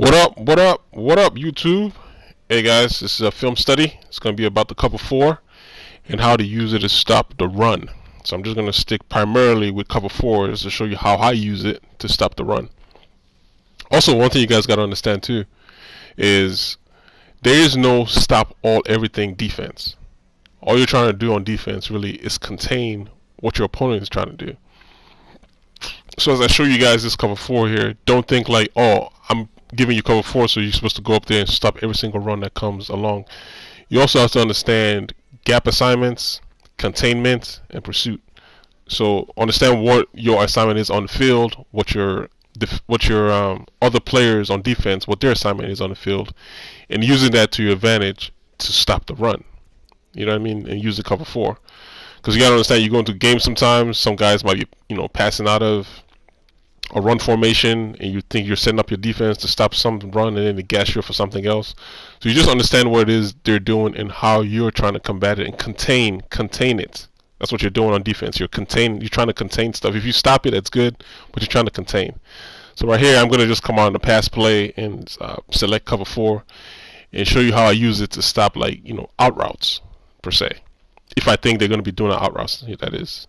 What up, what up, what up, YouTube? Hey guys, this is a film study. It's going to be about the cover 4 and how to use it to stop the run. So I'm just going to stick primarily with cover 4 to show you how I use it to stop the run. Also, one thing you guys got to understand too is there is no stop all everything defense. All you're trying to do on defense really is contain what your opponent is trying to do. So as I show you guys this cover 4 here, don't think like, oh, I'm giving you cover 4 so you're supposed to go up there and stop every single run that comes along. You also have to understand gap assignments, containment, and pursuit. So understand what your assignment is on the field, what your other players on defense, what their assignment is on the field, and using that to your advantage to stop the run. You know what I mean? And use the cover 4. Because you gotta understand, you go into games sometimes, some guys might be, passing out of a run formation, and you think you're setting up your defense to stop some run, and then they gas you for something else. So you just understand what it is they're doing and how you're trying to combat it and contain it. That's what you're doing on defense. You're trying to contain stuff. If you stop it, that's good, but you're trying to contain. So right here, I'm going to just come on the pass play and select cover 4 and show you how I use it to stop, like, out routes per se. If I think they're going to be doing out routes, that is.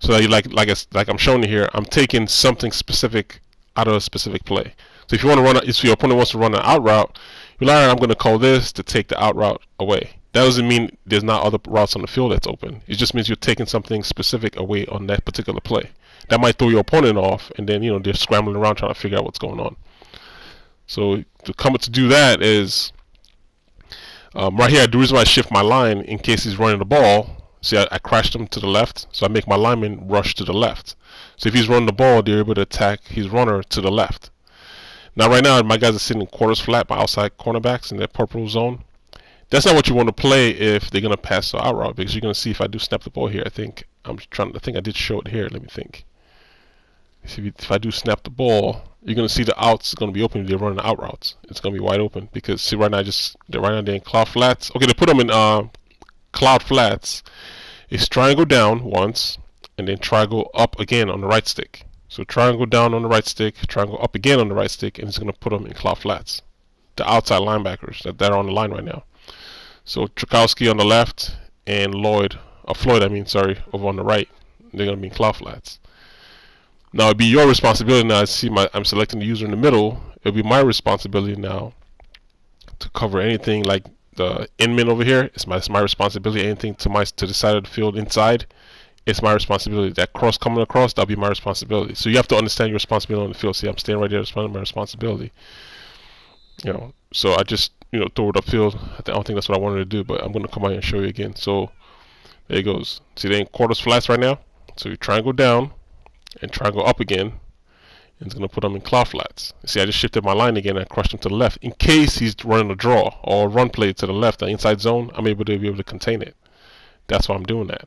So that you like I'm showing you here, I'm taking something specific out of a specific play. So if you want to if your opponent wants to run an out route, you're like, I'm going to call this to take the out route away. That doesn't mean there's not other routes on the field that's open. It just means you're taking something specific away on that particular play. That might throw your opponent off, and then they're scrambling around trying to figure out what's going on. So to do that is right here. The reason why I shift my line in case he's running the ball. See, I crashed him to the left, so I make my lineman rush to the left. So if he's running the ball, they're able to attack his runner to the left. Now, right now, my guys are sitting quarters flat, my outside cornerbacks in their purple zone. That's not what you want to play if they're gonna pass the out route, because you're gonna see if I do snap the ball here. I think I did show it here. Let me think. If I do snap the ball, you're gonna see the outs gonna be open. If they're running out routes, it's gonna be wide open because see right now they're in cloud flats. Okay, they put them in cloud flats. Is triangle down once and then triangle up again on the right stick. So triangle down on the right stick, triangle up again on the right stick, and it's going to put them in cloud flats. The outside linebackers that are on the line right now. So Trukowski on the left and Floyd over on the right. They're going to be in cloud flats. Now it'd be your responsibility now. I'm selecting the user in the middle. It'll be my responsibility now to cover anything like the inman over here. It's my responsibility. Anything to the side of the field inside, it's my responsibility. That cross coming across, that'll be my responsibility. So you have to understand your responsibility on the field. See, I'm staying right there. That's my responsibility. So I just throw it upfield. I don't think that's what I wanted to do, but I'm going to come out here and show you again. So there it goes. See, they're in quarters flats right now. So you triangle down and triangle up again. And it's going to put them in cloud flats. See, I just shifted my line again and I crushed him to the left. In case he's running a draw or a run play to the left, the inside zone, I'm able to contain it. That's why I'm doing that.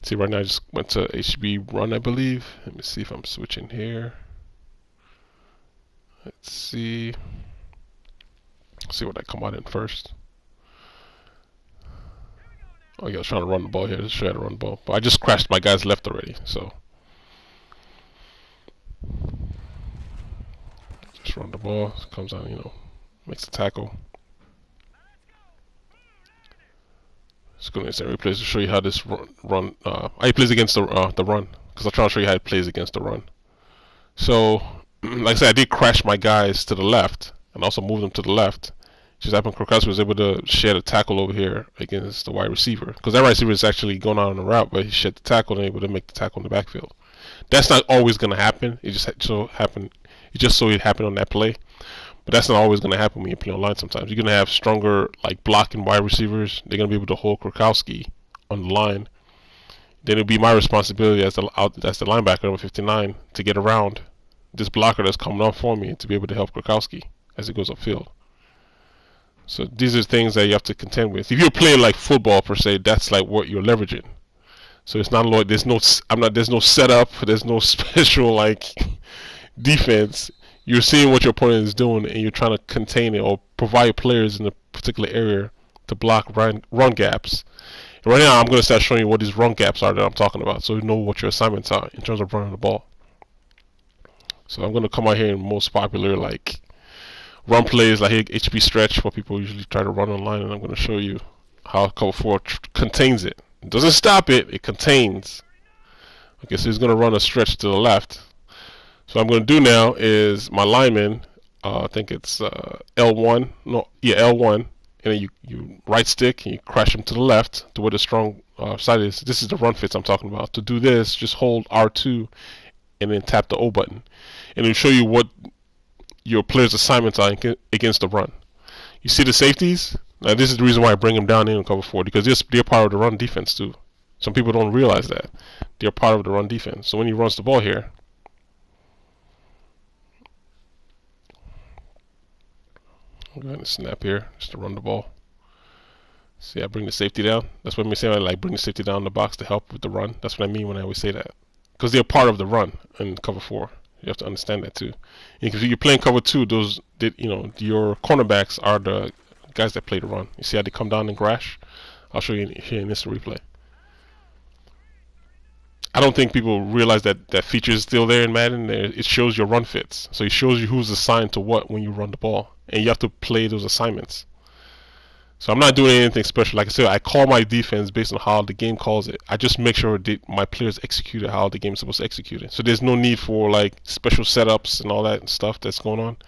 See, right now I just went to HB run, I believe. Let me see if I'm switching here. Let's see. See what I come out in first. Oh yeah, I was trying to run the ball here. Just show you how to run the ball. But I just crashed my guy's left already, so. Just run the ball, comes out, makes the tackle. Just go to instant replays to show you how this run how he plays against the run, because I'm trying to show you how he plays against the run. So, like I said, I did crash my guys to the left and also move them to the left. Just happened Krokowski was able to shed a tackle over here against the wide receiver, because that wide receiver is actually going out on the route, but he shed the tackle and able to make the tackle in the backfield. That's not always going to happen. It just so happened on that play. But that's not always going to happen when you play online sometimes. You're going to have stronger blocking wide receivers. They're going to be able to hold Krokowski on the line. Then it'll be my responsibility as the linebacker, number 59, to get around this blocker that's coming up for me to be able to help Krokowski as it goes upfield. So these are things that you have to contend with. If you're playing like football per se, that's like what you're leveraging. So it's not like there's no setup, there's no special defense. You're seeing what your opponent is doing and you're trying to contain it or provide players in a particular area to block run gaps. And right now I'm going to start showing you what these run gaps are that I'm talking about, so you know what your assignments are in terms of running the ball. So I'm going to come out here in most popular run plays like HP stretch, what people usually try to run online, and I'm going to show you how cover 4 contains it. It doesn't stop it, it contains. Okay, so he's going to run a stretch to the left. So what I'm going to do now is my lineman, I think it's L1, no, yeah, L1, and then you right stick and you crash him to the left to where the strong side is. This is the run fits I'm talking about. To do this, just hold R2 and then tap the O button, and it'll show you what your player's assignments are against the run. You see the safeties? Now this is the reason why I bring them down in cover 4, because they're part of the run defense too. Some people don't realize that. They're part of the run defense. So when he runs the ball here, I'm going to snap here just to run the ball. See, I bring the safety down. That's what I say. I like bring the safety down in the box to help with the run. That's what I mean when I always say that, because they're part of the run in cover 4. You have to understand that too. If you're playing cover 2, your cornerbacks are the guys that play the run. You see how they come down and crash? I'll show you here in this replay. I don't think people realize that that feature is still there in Madden. It shows your run fits. So it shows you who's assigned to what when you run the ball. And you have to play those assignments. So I'm not doing anything special. Like I said, I call my defense based on how the game calls it. I just make sure my players execute it how the game's supposed to execute it. So there's no need for like special setups and all that stuff that's going on.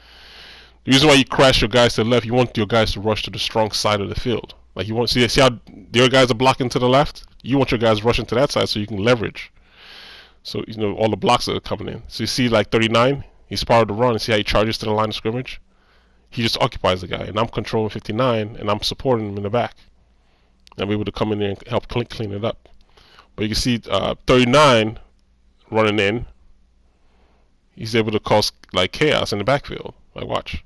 The reason why you crash your guys to the left, you want your guys to rush to the strong side of the field. Like you want see how your guys are blocking to the left? You want your guys rushing to that side so you can leverage. So all the blocks that are coming in. So you see like 39, he's part of the run. See how he charges to the line of scrimmage? He just occupies the guy, and I'm controlling 59, and I'm supporting him in the back. I'm able to come in there and help clean it up. But you can see 39 running in. He's able to cause like chaos in the backfield. Like watch,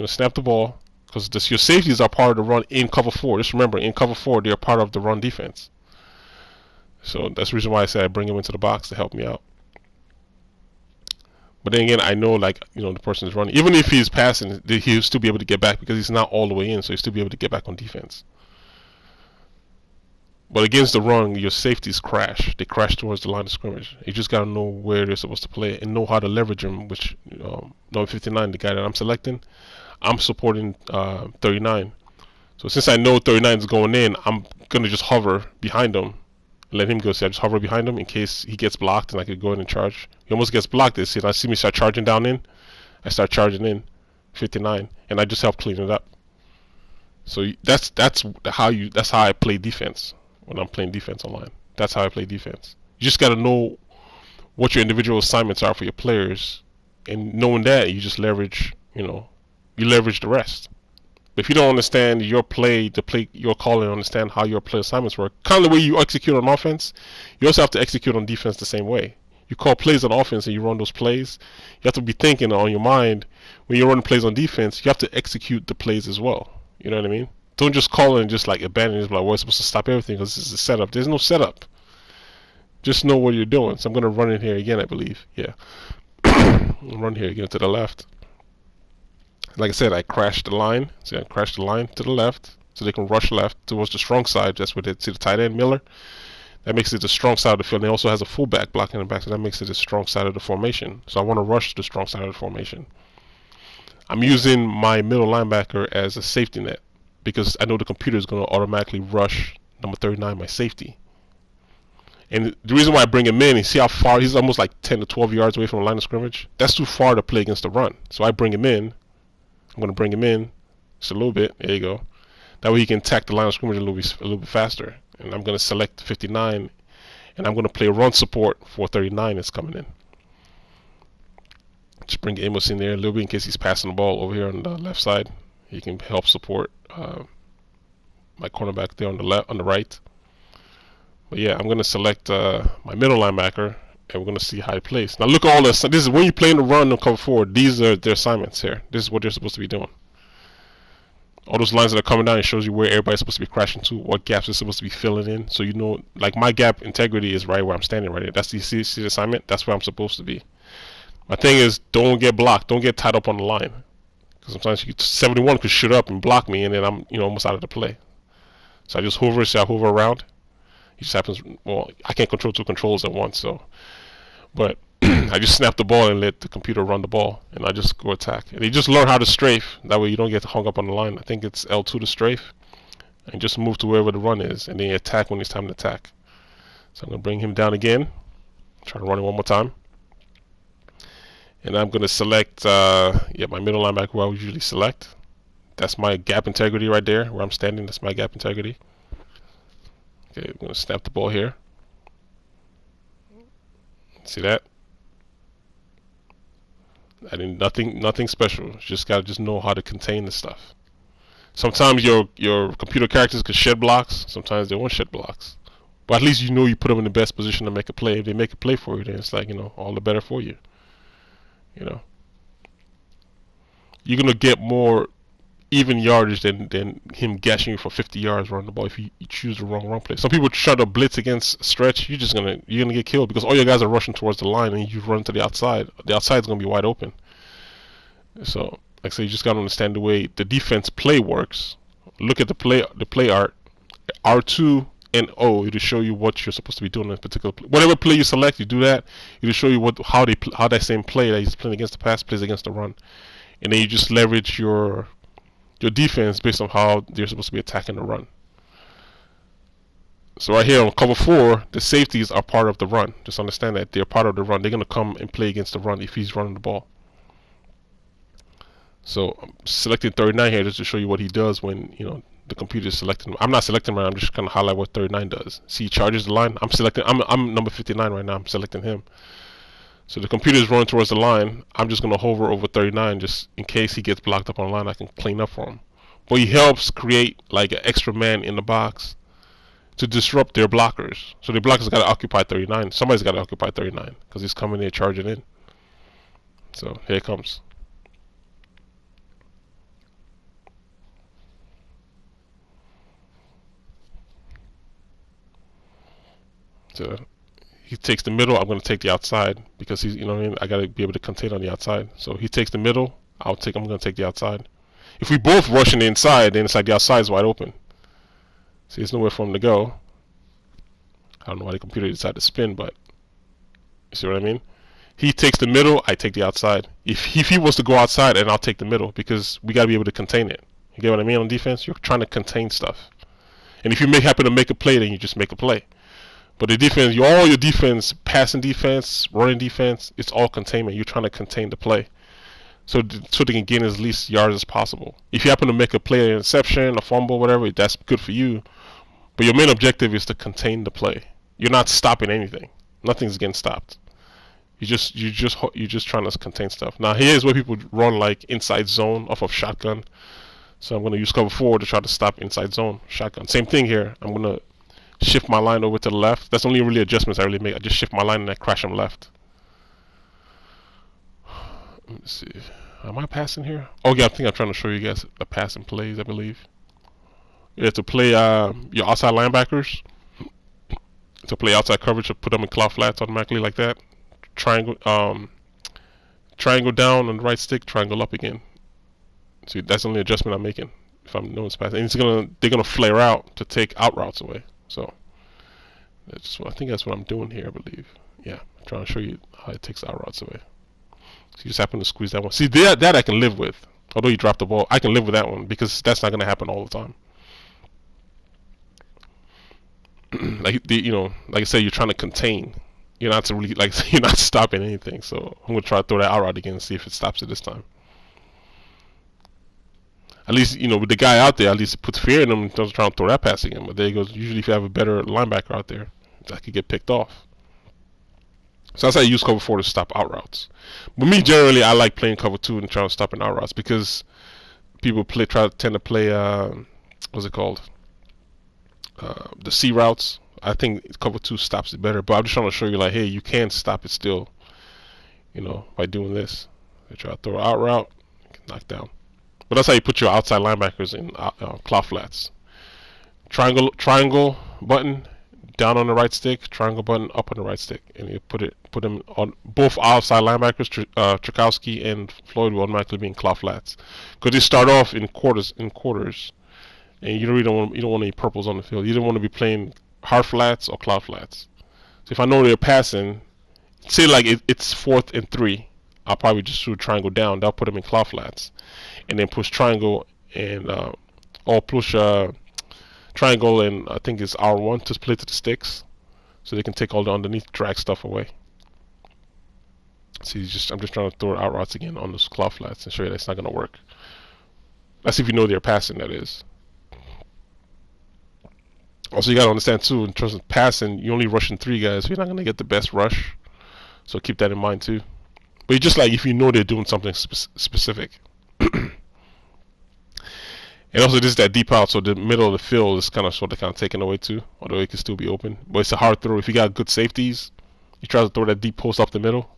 snap the ball, because your safeties are part of the run in cover 4. Just remember, in cover 4, they're part of the run defense. So that's the reason why I say I bring him into the box to help me out. But then again, I know the person is running. Even if he's passing, he'll still be able to get back because he's not all the way in, so he'll still be able to get back on defense. But against the run, your safeties crash. They crash towards the line of scrimmage. You just gotta know where they're supposed to play and know how to leverage them. Which number 59, the guy that I'm selecting, I'm supporting 39. So since I know 39 is going in, I'm gonna just hover behind him. Let him go. See, I just hover behind him in case he gets blocked, and I could go in and charge. He almost gets blocked. This, I see me start charging down in. I start charging in, 59, and I just help clean it up. So that's how I play defense when I'm playing defense online. That's how I play defense. You just got to know what your individual assignments are for your players, and knowing that, you just leverage. You leverage the rest. But if you don't understand your play, the play you're calling, understand how your play assignments work, kind of the way you execute on offense, you also have to execute on defense the same way. You call plays on offense and you run those plays. You have to be thinking on your mind when you're running plays on defense. You have to execute the plays as well. You know what I mean? Don't just call it and just like abandon it. Like, we're supposed to stop everything because this is a setup. There's no setup. Just know what you're doing. So I'm going to run in here again, I believe. Yeah. Run here again to the left. Like I said, I crashed the line. See, I crashed the line to the left so they can rush left towards the strong side. That's what they see the tight end Miller. That makes it the strong side of the field. And it also has a fullback blocking the back, so that makes it the strong side of the formation. So I want to rush the strong side of the formation. I'm using my middle linebacker as a safety net because I know the computer is going to automatically rush number 39, my safety. And the reason why I bring him in, you see how far he's almost like 10 to 12 yards away from the line of scrimmage. That's too far to play against the run. So I bring him in. I'm going to bring him in just a little bit. There you go. That way he can attack the line of scrimmage a little bit faster. And I'm going to select 59, and I'm going to play run support for 39 that's coming in. Just bring Amos in there a little bit in case he's passing the ball over here on the left side. He can help support my cornerback there on the right. But yeah, I'm going to select my middle linebacker, and we're going to see how he plays. Now look at all this. This is when you're playing the run on cover 4. These are their assignments here. This is what they're supposed to be doing. All those lines that are coming down, it shows you where everybody's supposed to be crashing to, what gaps they're supposed to be filling in. So you know, like my gap integrity is right where I'm standing right here. That's the see the assignment. That's where I'm supposed to be. My thing is, don't get blocked. Don't get tied up on the line. Because sometimes 71 could shoot up and block me, and then I'm almost out of the play. So I just hover. See, I hover around. It just happens. Well, I can't control 2 controls at once. So, but I just snap the ball and let the computer run the ball, and I just go attack. And you just learn how to strafe. That way you don't get hung up on the line. I think it's L2 to strafe, and just move to wherever the run is, and then you attack when it's time to attack. So I'm gonna bring him down again. Try to run it one more time, and I'm gonna select my middle linebacker, who I would usually select. That's my gap integrity right there, where I'm standing. That's my gap integrity. Okay, I'm gonna snap the ball here. See that? I didn't nothing special. Just gotta know how to contain the stuff. Sometimes your computer characters can shed blocks. Sometimes they won't shed blocks. But at least you know you put them in the best position to make a play. If they make a play for you, then it's like, all the better for you. You're gonna get more even yardage than him gashing you for 50 yards running the ball if you choose the wrong run play. Some people try to blitz against stretch. You're gonna get killed because all your guys are rushing towards the line and you run to the outside. The outside's gonna be wide open. So, like I say, you just gotta understand the way the defense play works. Look at the play art. R2 and O, it'll show you what you're supposed to be doing in a particular play. Whatever play you select, you do that. It'll show you how that same play that he's playing against the pass plays against the run, and then you just leverage your defense based on how they're supposed to be attacking the run. So right here on cover 4, the safeties are part of the run. Just understand that they're part of the run. They're gonna come and play against the run if he's running the ball. So I'm selecting 39 here just to show you what he does when the computer is selecting. I'm not selecting right. I'm just gonna highlight what 39 does. See, he charges the line. I'm number 59 right now. I'm selecting him. So the computer is running towards the line. I'm just gonna hover over 39 just in case he gets blocked up on the line. I can clean up for him. But he helps create like an extra man in the box to disrupt their blockers. So the blockers got to occupy 39. Somebody's got to occupy 39 because he's coming there charging in. So here it comes. So he takes the middle. I'm going to take the outside because he's, what I mean, I got to be able to contain on the outside. So he takes the middle. I'm going to take the outside. If we both rush in the inside, then it's like the outside is wide open. See, there's nowhere for him to go. I don't know why the computer decided to spin, but you see what I mean? He takes the middle, I take the outside. If he was to go outside, then I'll take the middle because we got to be able to contain it. You get what I mean on defense? You're trying to contain stuff. And if you happen to make a play, then you just make a play. But the defense, all your defense, passing defense, running defense, it's all containment. You're trying to contain the play. So they can gain as least yards as possible. If you happen to make a play, an interception, a fumble, whatever, that's good for you. But your main objective is to contain the play. You're not stopping anything. Nothing's getting stopped. You're just trying to contain stuff. Now here's where people run like inside zone off of shotgun. So I'm going to use cover 4 to try to stop inside zone shotgun. Same thing here. I'm going to shift my line over to the left. That's only really adjustments I really make. I just shift my line and I crash them left. Let me see. Am I passing here? Oh yeah, I think I'm trying to show you guys the passing plays, I believe. You have to play your outside linebackers. To play outside coverage, to put them in cloud flats automatically like that. Triangle down on the right stick, triangle up again. See, that's the only adjustment I'm making if I'm knowing it's passing. And they're gonna flare out to take out routes away. So I think that's what I'm doing here, I believe. Yeah, I'm trying to show you how it takes out routes away. So you just happen to squeeze that one. See, that I can live with. Although you drop the ball, I can live with that one because that's not going to happen all the time. like I said, you're trying to contain. You're not you're not stopping anything. So I'm going to try to throw that out route again and see if it stops it this time. At least, with the guy out there, at least it puts fear in him and doesn't try to throw that pass again. But there he goes. Usually if you have a better linebacker out there, that could get picked off. So that's how I use cover 4 to stop out routes. But me, generally, I like playing cover 2 and trying to stop in out routes because people tend to play, what's it called? The C routes. I think cover 2 stops it better. But I'm just trying to show you, like, hey, you can stop it still, by doing this. They try to throw an out route, knock down. But that's how you put your outside linebackers in cloud flats. Triangle button. Down on the right stick, triangle button up on the right stick, and you put them on both outside linebackers. Tchaikovsky and Floyd will automatically be in cloud flats because they start off in quarters, and you don't want any purples on the field. You don't want to be playing hard flats or cloud flats. So if I know they're passing, say like it's 4th and 3, I'll probably just shoot triangle down. That'll put them in cloud flats, and then push triangle and or push triangle and I think it's R1 to play to the sticks, so they can take all the underneath drag stuff away. See, I'm just trying to throw out routes again on those cloud flats and show you that's not gonna work. That's if you know they're passing, that is. Also, you gotta understand too, in terms of passing, you're only rushing 3 guys, so you're not gonna get the best rush. So keep that in mind too. But it's just like if you know they're doing something specific. And also, this is that deep out, so the middle of the field is kind of taken away too, although it can still be open. But it's a hard throw. If you got good safeties, you try to throw that deep post up the middle,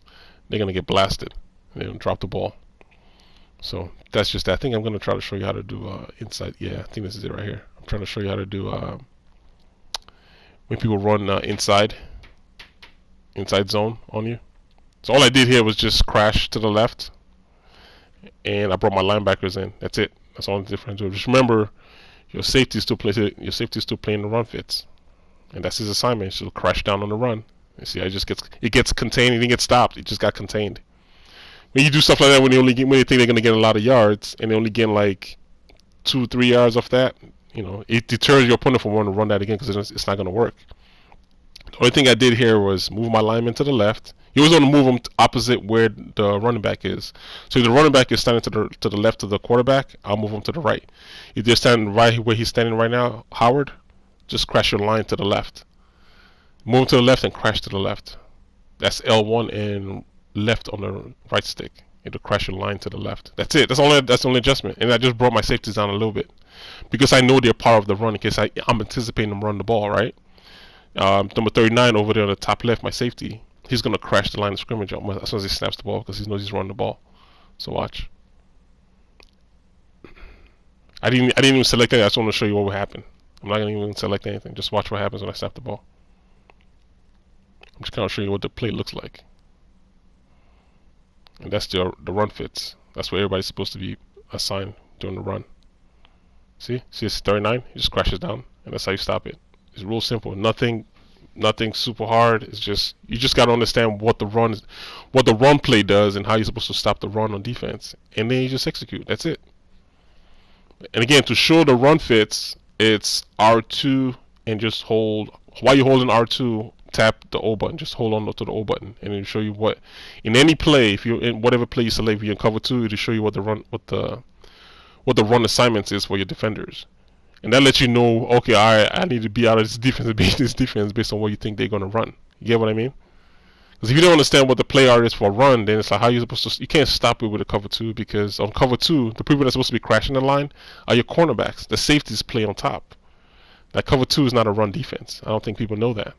they're gonna get blasted. They're gonna drop the ball. So that's just that. I think I'm gonna try to show you how to do inside. Yeah, I think this is it right here. I'm trying to show you how to do when people run inside zone on you. So all I did here was just crash to the left, and I brought my linebackers in. That's it. That's all the difference. Just remember, your safety is still playing the run fits, and that's his assignment. So crash down on the run. You see, it gets contained. It didn't get stopped. It just got contained. When you do stuff like that, when they think they're gonna get a lot of yards, and they only get like 2-3 yards off that, it deters your opponent from wanting to run that again because it's not gonna work. The only thing I did here was move my lineman to the left. You always want to move them opposite where the running back is. So if the running back is standing to the left of the quarterback, I'll move him to the right. If they're standing right where he's standing right now, Howard, just crash your line to the left. Move him to the left and crash to the left. That's L1 and left on the right stick. It'll crash your line to the left. That's it. That's the only adjustment. And I just brought my safeties down a little bit because I know they're part of the run in case I'm anticipating them run the ball, right? Number 39 over there on the top left, my safety, he's going to crash the line of scrimmage as soon as he snaps the ball because he knows he's running the ball. So watch. I didn't even select anything. I just want to show you what will happen. I'm not going to even select anything. Just watch what happens when I snap the ball. I'm just kind of showing you what the play looks like. And that's the run fits. That's where everybody's supposed to be assigned during the run. See it's 39. He just crashes down, and that's how you stop it. It's real simple. Nothing super hard. It's just you just got to understand what the run play does and how you're supposed to stop the run on defense, and then you just execute. That's it. And again, to show the run fits, it's R2 and just hold. While you're holding R2, tap the O button. Just hold on to the O button, and it'll show you what in any play. If you're in whatever play you select, if you're in cover 2, it'll show you what the run assignments is for your defenders. And that lets you know, okay, I need to be out of this defense and be in this defense based on what you think they're going to run. You get what I mean? Because if you don't understand what the play art is for a run, then it's like how you're supposed to. You can't stop it with a cover 2 because on cover 2, the people that's supposed to be crashing the line are your cornerbacks. The safeties play on top. That cover 2 is not a run defense. I don't think people know that.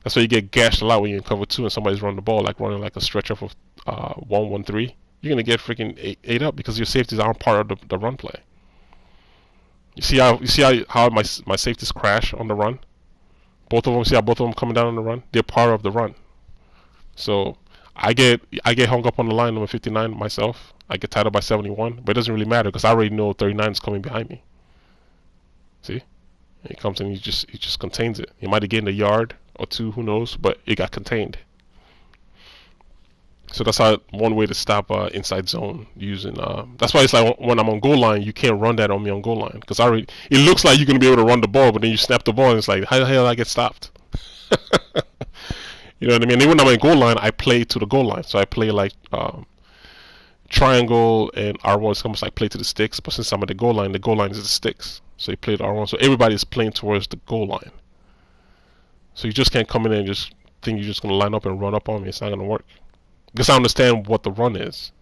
That's why you get gashed a lot when you're in cover 2 and somebody's running the ball, like running like a stretch off of 1-1-3. You're going to get freaking ate up because your safeties aren't part of the run play. You see how my safeties crash on the run? Both of them, see how both of them coming down on the run? They're part of the run. So I get hung up on the line number 59 myself. I get tied up by 71, but it doesn't really matter because I already know 39 is coming behind me. See? And he comes and he just contains it. He might have gained a yard or 2, who knows, but it got contained. So that's how one way to stop inside zone using. That's why it's like when I'm on goal line, you can't run that on me on goal line because it looks like you're gonna be able to run the ball, but then you snap the ball and it's like how the hell I get stopped? You know what I mean? And when I'm in goal line, I play to the goal line, so I play like triangle and R1 is almost like play to the sticks. But since I'm at the goal line is the sticks, so you play the R1. So everybody's playing towards the goal line. So you just can't come in and just think you're just gonna line up and run up on me. It's not gonna work. Because I understand what the run is,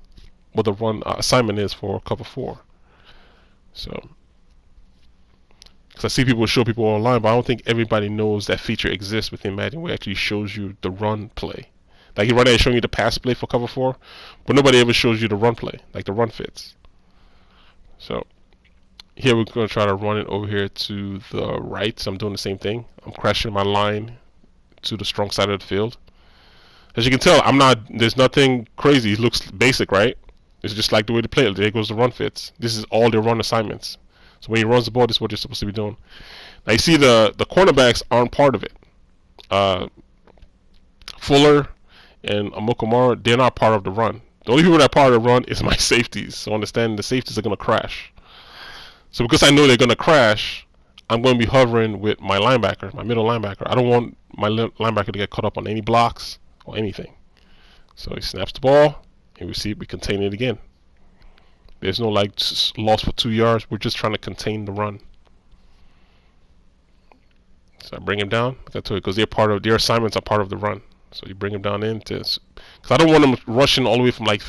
what the run assignment is for cover 4. So, because I see people show people online, but I don't think everybody knows that feature exists within Madden where it actually shows you the run play. Like you run there showing you the pass play for cover 4, but nobody ever shows you the run play, like the run fits. So, here we're going to try to run it over here to the right. So I'm doing the same thing. I'm crashing my line to the strong side of the field. As you can tell, there's nothing crazy. It looks basic, right? It's just like the way they play it. There goes the run fits. This is all their run assignments. So when he runs the ball, this is what you're supposed to be doing. Now you see the cornerbacks aren't part of it. Fuller and Amukamara, they're not part of the run. The only people that are part of the run is my safeties. So understand the safeties are gonna crash. So because I know they're gonna crash, I'm gonna be hovering with my linebacker, my middle linebacker. I don't want my linebacker to get caught up on any blocks or anything. So he snaps the ball, and we contain it again. There's no like loss for 2 yards. We're just trying to contain the run. So I bring him down, like I told you, because their assignments are part of the run. So you bring him down because I don't want them rushing all the way from like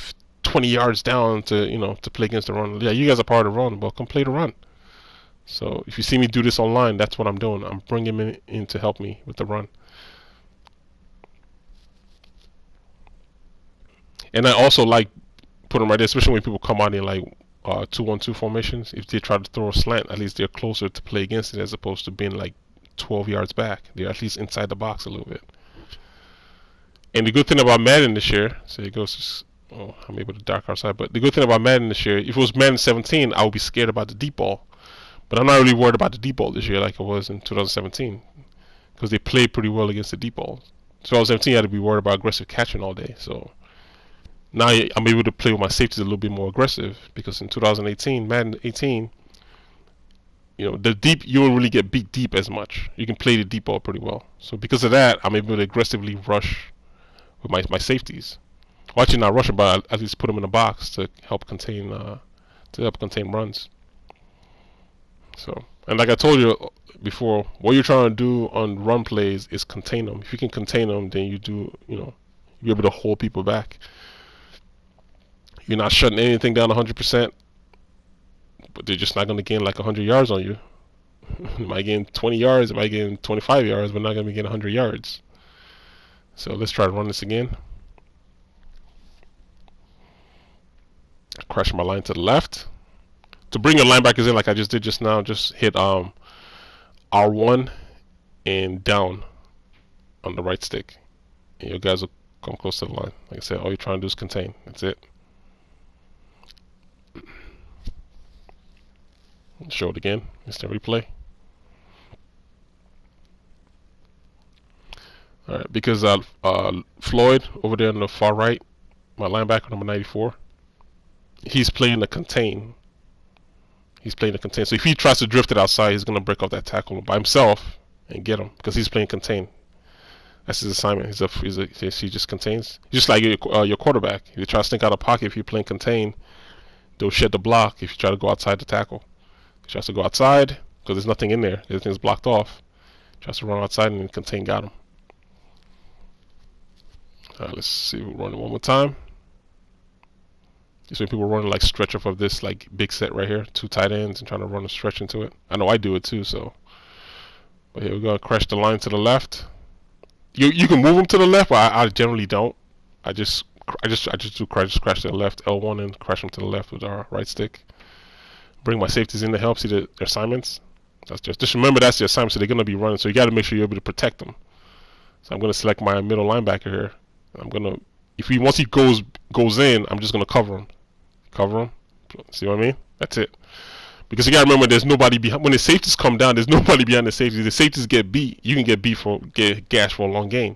20 yards down to to play against the run. Yeah, you guys are part of the run, but come play the run. So if you see me do this online, that's what I'm doing. I'm bringing him in to help me with the run. And I also like put them right there, especially when people come out in like 2-1-2 formations. If they try to throw a slant, at least they're closer to play against it as opposed to being like 12 yards back. They're at least inside the box a little bit. And the good thing about Madden this year, so it goes, I'm able to dark outside, but the good thing about Madden this year, if it was Madden 17, I would be scared about the deep ball. But I'm not really worried about the deep ball this year like I was in 2017, because they played pretty well against the deep balls. 2017, I had to be worried about aggressive catching all day. So now I'm able to play with my safeties a little bit more aggressive, because in 2018, Madden 18, the deep, you don't really get beat deep as much. You can play the deep ball pretty well. So because of that, I'm able to aggressively rush with my safeties. Well, actually not rushing, but at least put them in a box to help contain runs. So, and like I told you before, what you're trying to do on run plays is contain them. If you can contain them, then you're able to hold people back. You're not shutting anything down 100%, but they're just not going to gain like 100 yards on you. It might gain 20 yards, it might gain 25 yards, but not going to be getting 100 yards. So let's try to run this again. Crash my line to the left. To bring your linebackers in like I just did just now, just hit R1 and down on the right stick. And your guys will come close to the line. Like I said, all you're trying to do is contain. That's it. Show it again. Instant replay. Alright, because Floyd over there on the far right, my linebacker number 94, he's playing the contain. So if he tries to drift it outside, he's going to break off that tackle by himself and get him, because he's playing contain. That's his assignment. He just contains. Just like your quarterback. If you try to stink out of pocket, if you're playing contain, they'll shed the block if you try to go outside the tackle. He tries to go outside because there's nothing in there. Everything's blocked off. Tries to run outside and contain got him. Alright, let's see. We'll run it one more time. Just when people running like stretch off of this like big set right here, 2 tight ends, and trying to run a stretch into it. I know I do it too. So, but here we're gonna crash the line to the left. You can move them to the left, but I generally don't. I just crash to the left, L1, and crash them to the left with our right stick. Bring my safeties in to help see their assignments. That's just remember that's the assignment, so they're gonna be running. So you got to make sure you're able to protect them. So I'm gonna select my middle linebacker here. I'm gonna, once he goes in, I'm just gonna cover him. See what I mean? That's it. Because you gotta remember, there's nobody behind. When the safeties come down, there's nobody behind the safeties. The safeties get beat. You can get gashed for a long gain.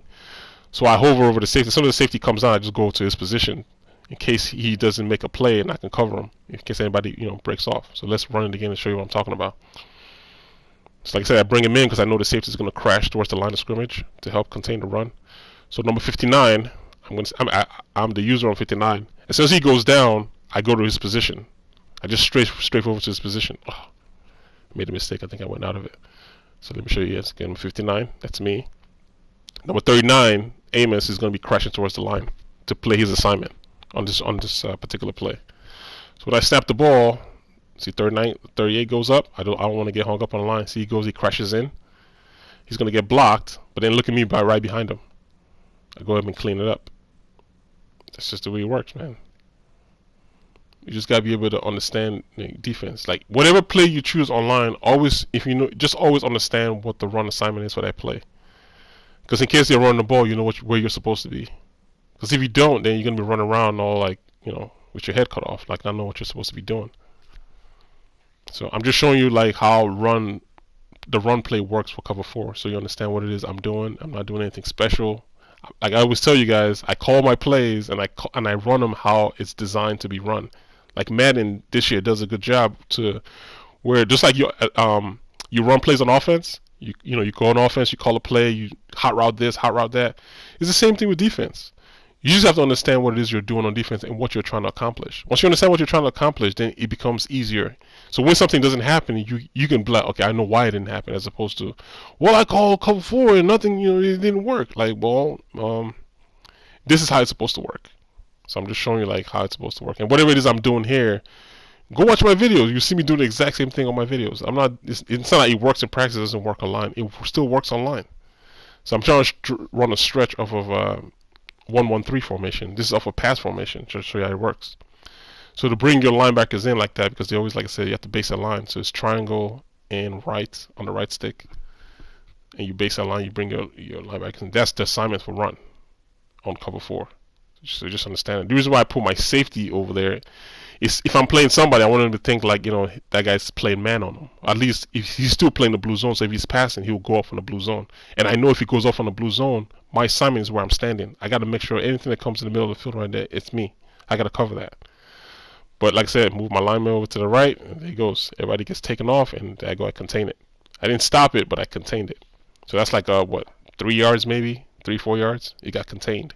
So I hover over the safety. As soon as the safety comes down, I just go to his position in case he doesn't make a play, and I can cover him in case anybody breaks off. So let's run it again and show you what I'm talking about. So like I said, I bring him in because I know the safety is going to crash towards the line of scrimmage to help contain the run. So number 59, I'm the user on 59. As soon as he goes down, I go to his position. I just strafe over to his position. Oh, I made a mistake. I think I went out of it. So let me show you. Yes, again, 59. That's me. Number 39, Amos, is going to be crashing towards the line to play his assignment on this particular play. So when I snap the ball, see 38 goes up. I don't want to get hung up on the line. See, he crashes in. He's going to get blocked, but then look at me right behind him. I go ahead and clean it up. That's just the way it works, man. You just gotta be able to understand defense. Like whatever play you choose online, always just always understand what the run assignment is for that play. Because in case they're running the ball, you know where you're supposed to be. Because if you don't, then you're gonna be running around all like with your head cut off, like not know what you're supposed to be doing. So I'm just showing you like how the run play works for cover 4, so you understand what it is I'm doing. I'm not doing anything special. Like I always tell you guys, I call my plays and I run them how it's designed to be run. Like Madden this year does a good job to where just like you run plays on offense. You go on offense, you call a play, you hot route this, hot route that. It's the same thing with defense. You just have to understand what it is you're doing on defense and what you're trying to accomplish. Once you understand what you're trying to accomplish, then it becomes easier. So when something doesn't happen, you can be like, okay, I know why it didn't happen, as opposed to, well, I called cover 4 and nothing, it didn't work. Like, well, this is how it's supposed to work. So I'm just showing you like how it's supposed to work. And whatever it is I'm doing here, go watch my videos. You see me do the exact same thing on my videos. It's not like it works in practice, it doesn't work online. It still works online. So I'm trying to run a stretch off of 1-1-3 formation. This is off a pass formation, just to show you how it works. So to bring your linebackers in like that, because they always, like I said, you have to base that line. So it's triangle and right on the right stick. And you base that line, you bring your linebackers in. That's the assignment for run on cover 4. So just understand it. The reason why I put my safety over there is if I'm playing somebody, I want him to think like, that guy's playing man on him. At least if he's still playing the blue zone, so if he's passing, he'll go off on the blue zone. And I know if he goes off on the blue zone, my assignment is where I'm standing. I got to make sure anything that comes in the middle of the field right there, it's me. I got to cover that. But like I said, move my lineman over to the right, and there he goes. Everybody gets taken off, and I go and contain it. I didn't stop it, but I contained it. So that's like, 3 yards maybe? 3-4 yards? It got contained.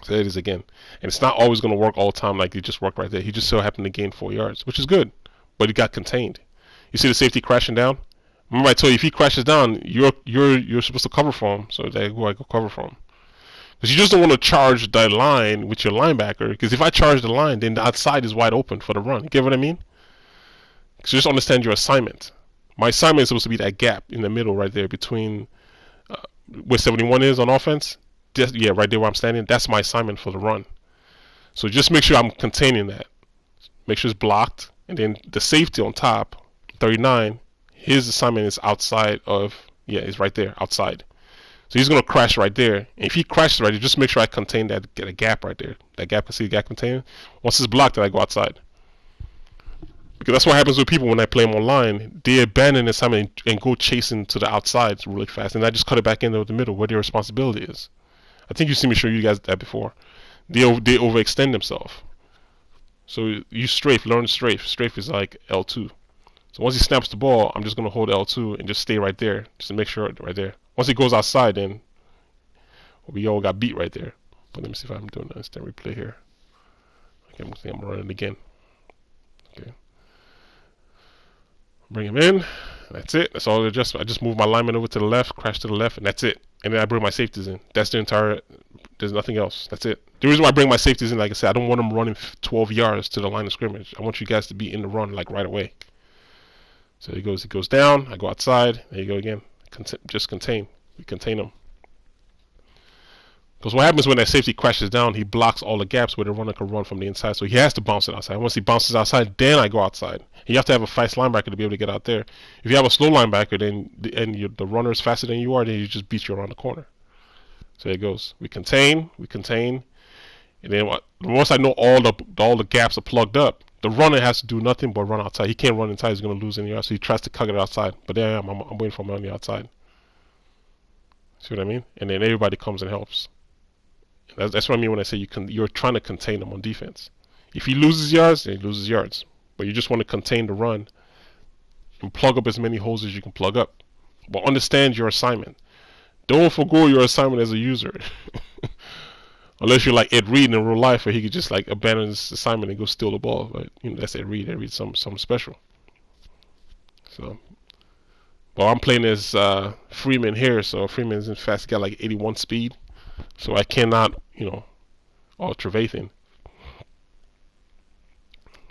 So it is again. And it's not always going to work all the time like it just worked right there. He just so happened to gain 4 yards, which is good. But it got contained. You see the safety crashing down? Remember I told you if he crashes down, you're supposed to cover for him. So there I go cover for him. Because you just don't want to charge the line with your linebacker. Because if I charge the line, then the outside is wide open for the run. You get what I mean? So just understand your assignment. My assignment is supposed to be that gap in the middle right there between where 71 is on offense. Yeah, right there where I'm standing. That's my assignment for the run. So just make sure I'm containing that. Make sure it's blocked. And then the safety on top, 39, his assignment is outside of, it's right there, outside. So he's going to crash right there. And if he crashes right there, just make sure I contain that, get a gap right there. That gap, see the gap container? Once it's blocked, then I go outside. Because that's what happens with people when I play them online. They abandon the assignment and go chasing to the outside really fast. And I just cut it back into the middle where their responsibility is. I think you see me show you guys that before. They overextend themselves. So you strafe, learn strafe. Strafe is like L2. So once he snaps the ball, I'm just going to hold L2 and just stay right there. Just to make sure right there. Once he goes outside, then we all got beat right there. But let me see if I'm doing an instant replay here. Okay, I'm running again. Okay. Bring him in. That's it. That's all. I just move my lineman over to the left, crash to the left, and that's it. And then I bring my safeties in. That's the entire. There's nothing else. That's it. The reason why I bring my safeties in, like I said, I don't want them running 12 yards to the line of scrimmage. I want you guys to be in the run like right away. So he goes down. I go outside. There you go again. Just contain. We contain him. Because what happens when that safety crashes down, he blocks all the gaps where the runner can run from the inside. So he has to bounce it outside. Once he bounces outside, then I go outside. You have to have a fast linebacker to be able to get out there. If you have a slow linebacker, then the runner is faster than you are, then he just beats you around the corner. So there it goes. We contain, and then once I know all the gaps are plugged up, the runner has to do nothing but run outside. He can't run inside; he's going to lose any yards. So he tries to cut it outside. But there I am. I'm waiting for him on the outside. See what I mean? And then everybody comes and helps. That's what I mean when I say you're trying to contain him on defense. If he loses yards, then he loses yards. But you just want to contain the run and plug up as many holes as you can plug up. But understand your assignment. Don't forgo your assignment as a user. Unless you're like Ed Reed in real life, where he could just like abandon his assignment and go steal the ball. But that's Ed Reed. Ed Reed's something special. So, well, I'm playing as Freeman here. So Freeman's in fast. He got like 81 speed. So I cannot, Trevathan.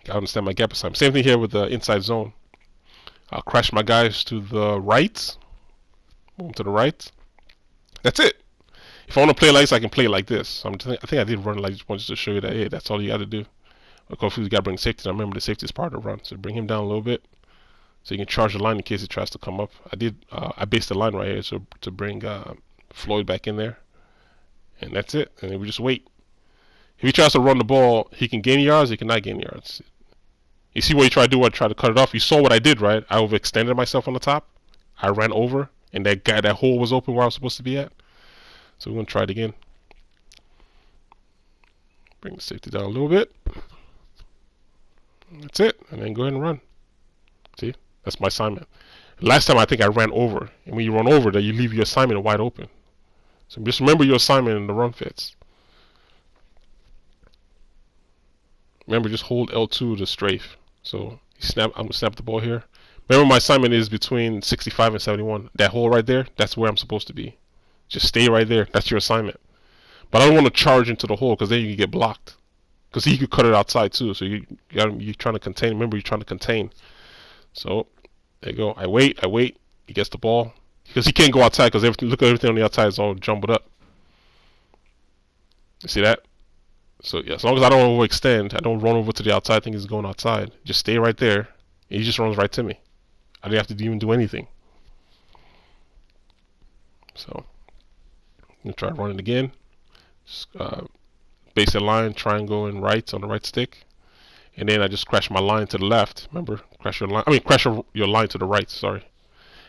Gotta understand my gap assignment. Same thing here with the inside zone. I'll crash my guys to the right. Move them to the right. That's it. If I want to play like this, I can play like this. I think I did run like this once to show you that, hey, that's all you got to do. Of course, you got to bring safety. I remember the safety is part of the run. So bring him down a little bit so you can charge the line in case he tries to come up. I based the line right here to bring Floyd back in there. And that's it. And then we just wait. If he tries to run the ball, he can gain yards, he cannot gain yards. You see what he tried to do? I tried to cut it off. You saw what I did, right? I overextended myself on the top. I ran over, and that hole was open where I was supposed to be at. So we're going to try it again. Bring the safety down a little bit. That's it. And then go ahead and run. See? That's my assignment. Last time I think I ran over. And when you run over, that you leave your assignment wide open. So just remember your assignment and the run fits. Remember, just hold L2 to strafe. So I'm going to snap the ball here. Remember, my assignment is between 65 and 71. That hole right there, that's where I'm supposed to be. Just stay right there. That's your assignment. But I don't want to charge into the hole because then you can get blocked. Because he could cut it outside too. So you're trying to contain. Remember, you're trying to contain. So there you go. I wait. He gets the ball. Because he can't go outside because look at everything on the outside is all jumbled up. You see that? So yeah, as long as I don't overextend, I don't run over to the outside, I think he's going outside. Just stay right there. And he just runs right to me. I didn't have to even do anything. So I'm going to try running again. Just, base that line, triangle and right on the right stick. And then I just crash my line to the left. Remember, crash your line to the right, sorry.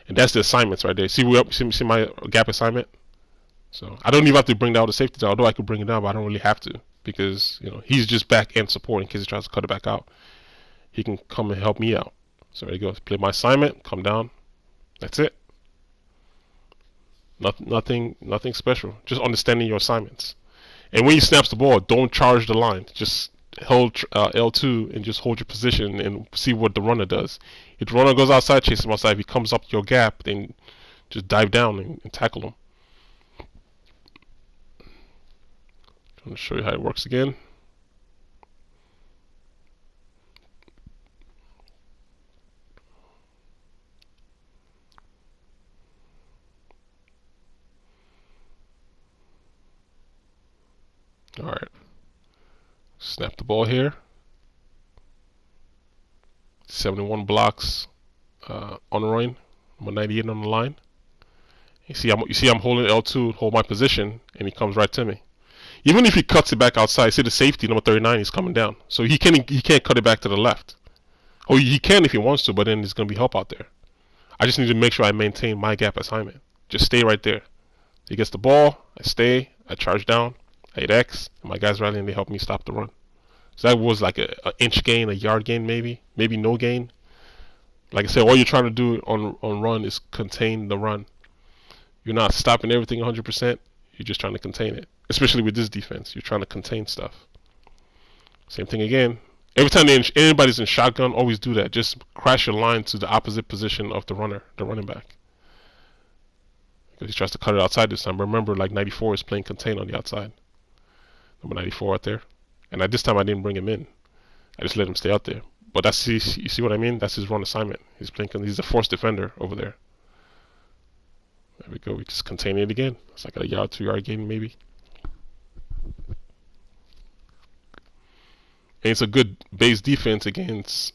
And that's the assignments right there. See my gap assignment? So I don't even have to bring down the safety down, although I could bring it down, but I don't really have to. Because he's just back end support in case he tries to cut it back out. He can come and help me out. So there you go. Play my assignment, come down. That's it. Nothing special. Just understanding your assignments. And when he snaps the ball, don't charge the line. Just hold L2 and just hold your position and see what the runner does. If the runner goes outside, chase him outside. If he comes up your gap, then just dive down and tackle him. I'm going to show you how it works again. Alright. Snap the ball here. 71 blocks on the line. I'm 98 on the line. You see I'm holding L2, hold my position, and he comes right to me. Even if he cuts it back outside, see the safety, number 39, he's coming down. So he can't cut it back to the left. Oh, he can if he wants to, but then there's going to be help out there. I just need to make sure I maintain my gap assignment. Just stay right there. He gets the ball, I stay, I charge down, I hit X, and my guys rally and they help me stop the run. So that was like an inch gain, a yard gain maybe no gain. Like I said, all you're trying to do on run is contain the run. You're not stopping everything 100%, you're just trying to contain it. Especially with this defense, you're trying to contain stuff. Same thing again. Every time anybody's in shotgun, always do that. Just crash your line to the opposite position of the running back. Because he tries to cut it outside this time. But remember, like 94 is playing contain on the outside. Number 94 out there. And at this time, I didn't bring him in. I just let him stay out there. But you see what I mean? That's his run assignment. He's a force defender over there. There we go. We just contain it again. It's like a yard, 2-yard gain maybe. And it's a good base defense against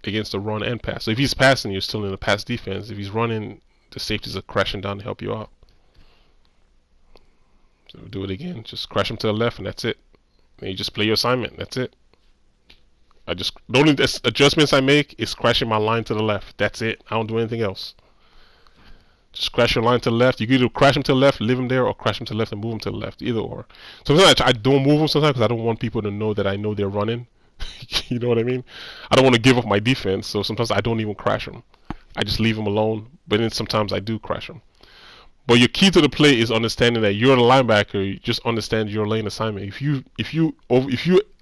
the run and pass. So if he's passing, you're still in the pass defense. If he's running, the safeties are crashing down to help you out. So we'll do it again. Just crash him to the left, and that's it. And you just play your assignment. That's it. The only adjustments I make is crashing my line to the left. That's it. I don't do anything else. Just crash your line to the left. You can either crash him to the left, leave him there, or crash him to the left and move him to the left. Either or. Sometimes I don't move him sometimes because I don't want people to know that I know they're running. You know what I mean? I don't want to give up my defense, so sometimes I don't even crash them. I just leave them alone, but then sometimes I do crash them. But your key to the play is understanding that you're the linebacker. You just understand your lane assignment. If you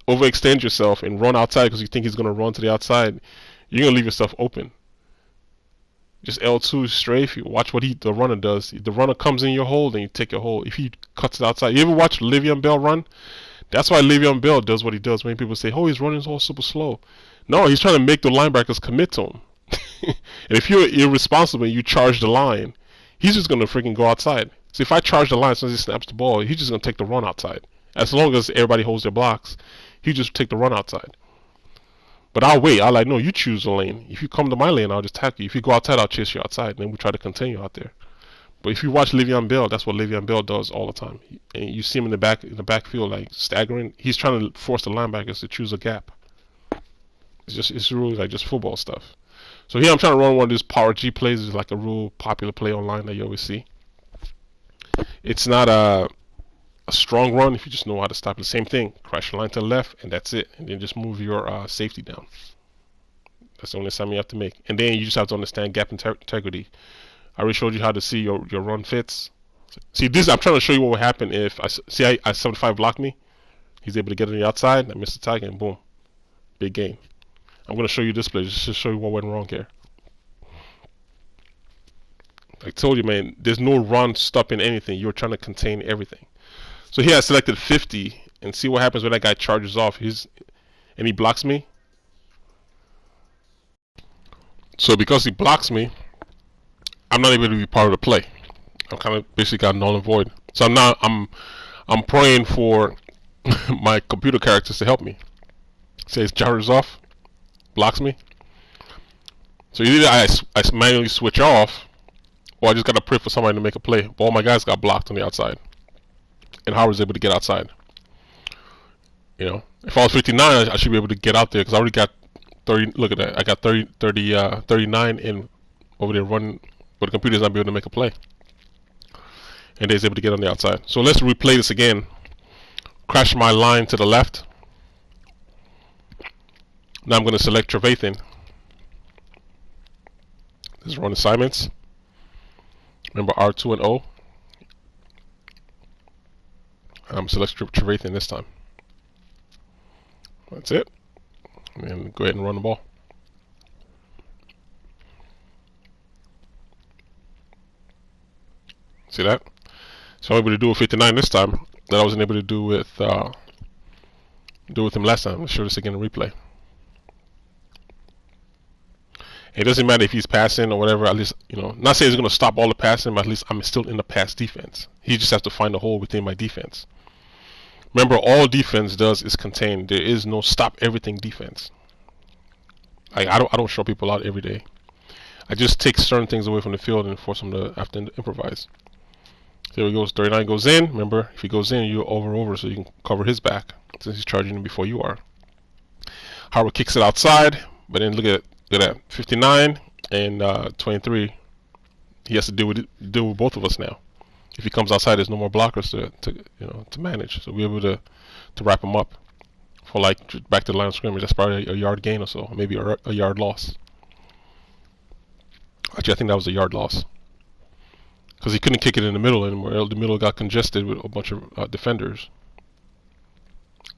overextend yourself and run outside because you think he's going to run to the outside, you're going to leave yourself open. Just L2 strafe. You watch what the runner does. If the runner comes in your hole, then you take your hole. If he cuts it outside, you ever watch Le'Veon Bell run? That's why Le'Veon Bell does what he does. Many people say, "Oh, he's running all super slow." No, he's trying to make the linebackers commit to him. And if you're irresponsible and you charge the line, he's just going to freaking go outside. So if I charge the line as soon as he snaps the ball, he's just going to take the run outside. As long as everybody holds their blocks, he just take the run outside. But I'll wait. I'll no, you choose the lane. If you come to my lane, I'll just tackle you. If you go outside, I'll chase you outside. And then we try to continue out there. But if you watch Le'Veon Bell, that's what Le'Veon Bell does all the time. And you see him in the backfield like staggering. He's trying to force the linebackers to choose a gap. It's really like just football stuff. So here I'm trying to run one of these power G plays. It's like a real popular play online that you always see. It's not a strong run, if you just know how to stop it, the same thing. Crash your line to the left, and that's it. And then just move your safety down. That's the only assignment you have to make. And then you just have to understand gap integrity. I already showed you how to see your run fits. See this, I'm trying to show you what would happen if I 75 block me. He's able to get on the outside. I missed the tag, and boom, big game. I'm going to show you this play just to show you what went wrong here. I told you, man, there's no run stopping anything. You're trying to contain everything. So here I selected 50, and see what happens when that guy charges off. And he blocks me. So because he blocks me, I'm not able to be part of the play. I'm kind of basically got null and void. So I'm praying for my computer characters to help me. Says charges off, blocks me. So either I manually switch off, or I just gotta pray for somebody to make a play. But all my guys got blocked on the outside, and Howard's able to get outside. You know, if I was 59, I should be able to get out there because I already got 30. Look at that, I got 39 in over there running, but the computer's not be able to make a play, and they're able to get on the outside. So let's replay this again. Crash my line to the left. Now I'm going to select Trevathan. This is run assignments. Remember R2 and O. I'm select Trevathan this time. That's it. And go ahead and run the ball. See that? So I'm able to do with 59 this time that I wasn't able to do with him last time. Let's show this again in replay. It doesn't matter if he's passing or whatever. At least, you know, not saying he's going to stop all the passing, but at least I'm still in the pass defense. He just has to find a hole within my defense. Remember, all defense does is contain. There is no stop everything defense. I don't show people out every day. I just take certain things away from the field and force them to have to improvise. There he goes. 39 goes in. Remember, if he goes in, you're over, so you can cover his back since he's charging him before you are. Howard kicks it outside, but then look at that, 59 and 23. He has to deal with both of us now. If he comes outside, there's no more blockers to manage. So we're able to wrap him up for like back to the line of scrimmage. That's probably a yard gain or so, or maybe a yard loss. Actually, I think that was a yard loss because he couldn't kick it in the middle anymore. The middle got congested with a bunch of defenders.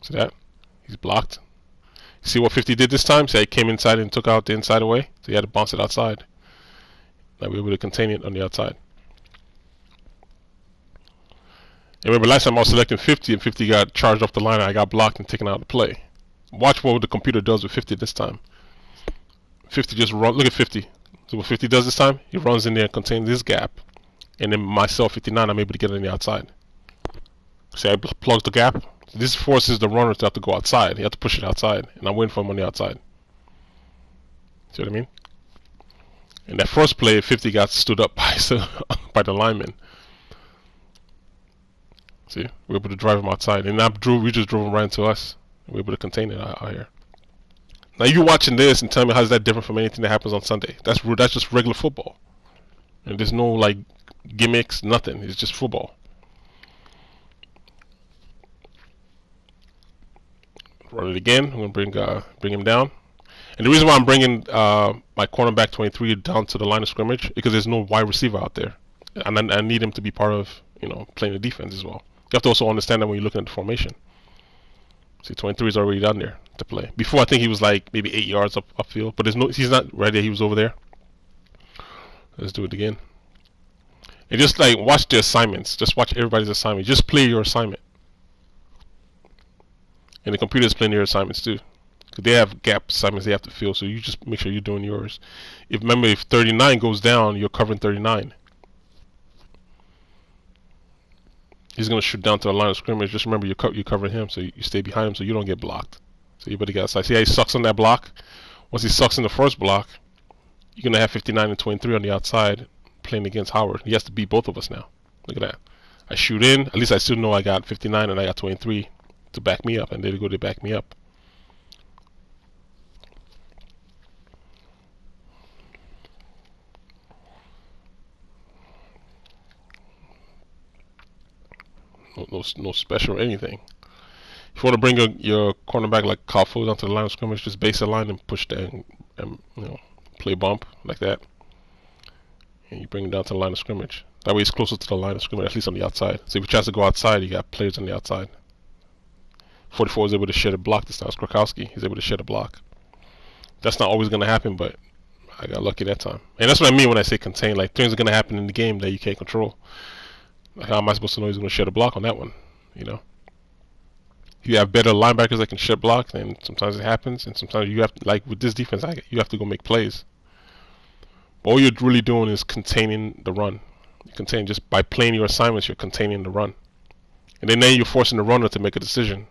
See that? He's blocked. See what 50 did this time? See, he came inside and took out the inside away. So he had to bounce it outside. Now we were able to contain it on the outside. And remember, last time I was selecting 50 and 50 got charged off the line and I got blocked and taken out of the play. Watch what the computer does with 50 this time. 50 just run. Look at 50. So what 50 does this time? He runs in there and contains this gap. And then myself, 59, I'm able to get on the outside. See, I plugged the gap. This forces the runner to have to go outside. You have to push it outside, and I'm waiting for him on the outside. See what I mean? In that first play, 50 got stood up by the lineman. See, we're able to drive him outside, and we just drove him right into us. We're able to contain it out here. Now you watching this and tell me how's that different from anything that happens on Sunday? That's just regular football, and there's no like gimmicks, nothing. It's just football. Run it again. I'm going to bring him down. And the reason why I'm bringing my cornerback 23 down to the line of scrimmage because there's no wide receiver out there. And I need him to be part of, playing the defense as well. You have to also understand that when you're looking at the formation. See, 23 is already down there to play. Before, I think he was like maybe 8 yards upfield. But he's not right there. He was over there. Let's do it again. And just like watch the assignments. Just watch everybody's assignment. Just play your assignment. And the computer's playing their assignments too. Because they have gap assignments they have to fill, so you just make sure you're doing yours. Remember, if 39 goes down, you're covering 39. He's going to shoot down to the line of scrimmage. Just remember, you're covering him, so you stay behind him so you don't get blocked. So you better get outside. See how he sucks on that block? Once he sucks in the first block, you're going to have 59 and 23 on the outside playing against Howard. He has to beat both of us now. Look at that. I shoot in. At least I still know I got 59 and I got 23. To back me up, and there they go to back me up. no special or anything. If you want to bring your cornerback like Kyle Fuller down to the line of scrimmage, just base the line and push that, and play bump like that, and you bring him down to the line of scrimmage. That way he's closer to the line of scrimmage, at least on the outside. So if he tries to go outside, you got players on the outside. 44 is able to shed a block this time. It's Krakowski. He's able to shed a block. That's not always going to happen, but I got lucky that time. And that's what I mean when I say contain. Like, things are going to happen in the game that you can't control. Like, how am I supposed to know he's going to shed a block on that one? You know? If you have better linebackers that can shed block, then sometimes it happens. And sometimes you have to, like with this defense, you have to go make plays. But all you're really doing is containing the run. You contain just by playing your assignments, you're containing the run. And then you're forcing the runner to make a decision.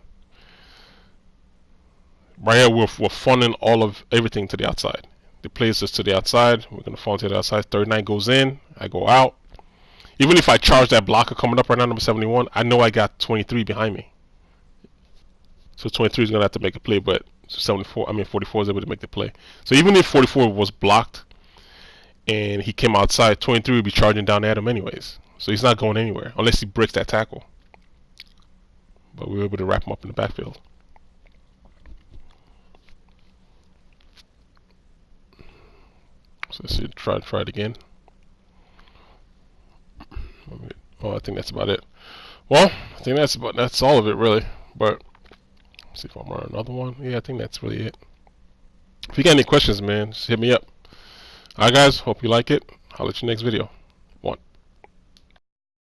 Right here, we're funneling all of everything to the outside. The plays us to the outside. We're going to fall to the outside. 39 goes in. I go out. Even if I charge that blocker coming up right now, number 71, I know I got 23 behind me. So 23 is going to have to make a play, but 44 is able to make the play. So even if 44 was blocked and he came outside, 23 would be charging down at him anyways. So he's not going anywhere unless he breaks that tackle. But we were able to wrap him up in the backfield. So let's see, try it again. Well, I think that's about it. Well, I think that's all of it really. But let's see if I'm running another one. Yeah, I think that's really it. If you got any questions, man, just hit me up. Alright guys, hope you like it. I'll let you next video.